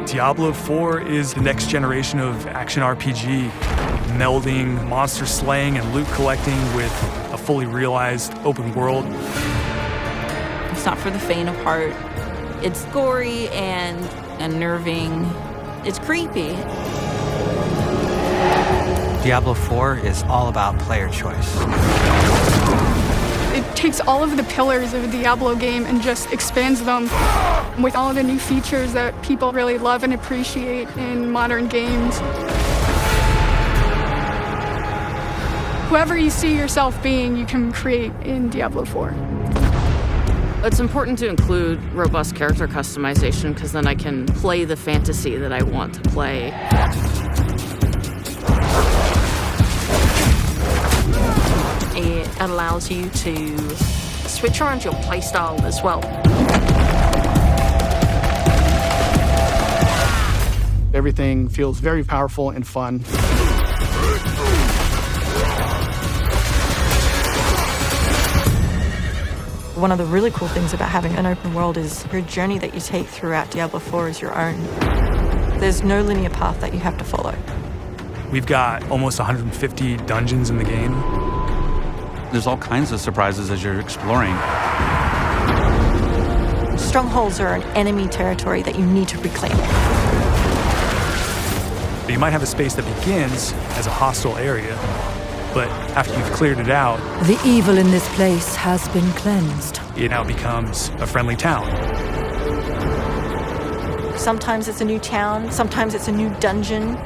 Diablo IV is the next generation of action RPG, melding monster slaying and loot collecting with a fully realized open world. It's not for the faint of heart. It's gory and unnerving. It's creepy. Diablo IV is all about player choice. It takes all of the pillars of a Diablo game and just expands them with all of the new features that people really love and appreciate in modern games. Whoever you see yourself being, you can create in Diablo IV. It's important to include robust character customization because then I can play the fantasy that I want to play. It allows you to switch around your playstyle as well. Everything feels very powerful and fun. One of the really cool things about having an open world is your journey that you take throughout Diablo IV is your own. There's no linear path that you have to follow. We've got almost 150 dungeons in the game. There's all kinds of surprises as you're exploring. Strongholds are an enemy territory that you need to reclaim. But you might have a space that begins as a hostile area, but after you've cleared it out, the evil in this place has been cleansed. It now becomes a friendly town. Sometimes it's a new town, sometimes it's a new dungeon.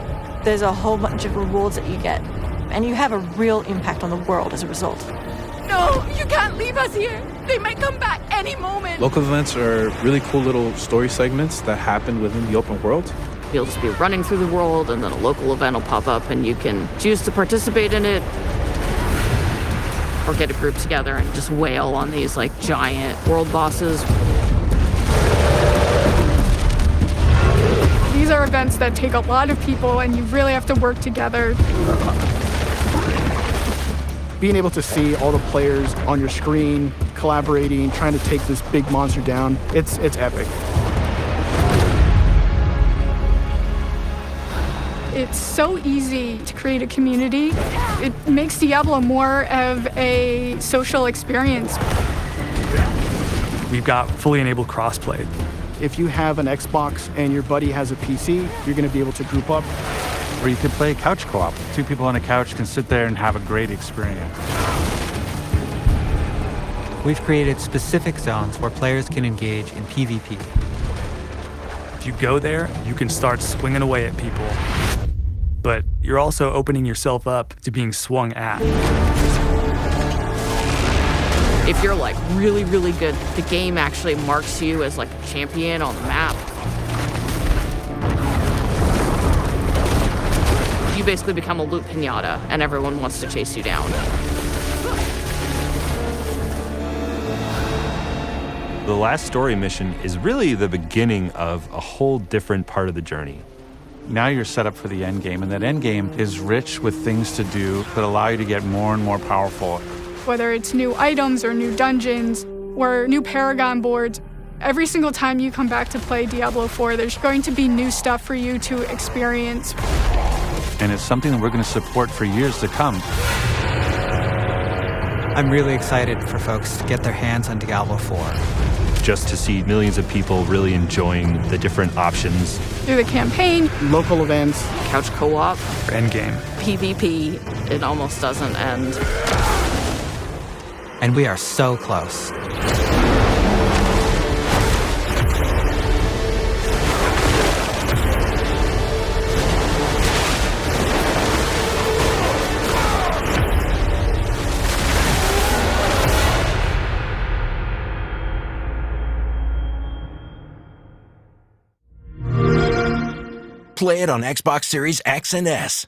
There's a whole bunch of rewards that you get, and you have a real impact on the world as a result. No, you can't leave us here. They might come back any moment. Local events are really cool little story segments that happen within the open world. You'll just be running through the world, and then a local event will pop up, and you can choose to participate in it or get a group together and just wail on these like giant world bosses. These are events that take a lot of people, and you really have to work together. Being able to see all the players on your screen, collaborating, trying to take this big monster down, it's epic. It's so easy to create a community. It makes Diablo more of a social experience. We've got fully enabled crossplay. If you have an Xbox and your buddy has a PC, you're going to be able to group up. Or you could play couch co-op. Two people on a couch can sit there and have a great experience. We've created specific zones where players can engage in PvP. If you go there, you can start swinging away at people. But you're also opening yourself up to being swung at. If you're like really, really good, the game actually marks you as like a champion on the map. You basically become a loot pinata, and everyone wants to chase you down. The last story mission is really the beginning of a whole different part of the journey. Now you're set up for the end game, and that end game is rich with things to do that allow you to get more and more powerful. Whether it's new items or new dungeons or new Paragon boards, every single time you come back to play Diablo IV, there's going to be new stuff for you to experience. And it's something that we're going to support for years to come. I'm really excited for folks to get their hands on Diablo IV. Just to see millions of people really enjoying the different options. Through the campaign, local events, couch co-op, endgame, PvP, it almost doesn't end. And we are so close. Play it on Xbox Series X and S.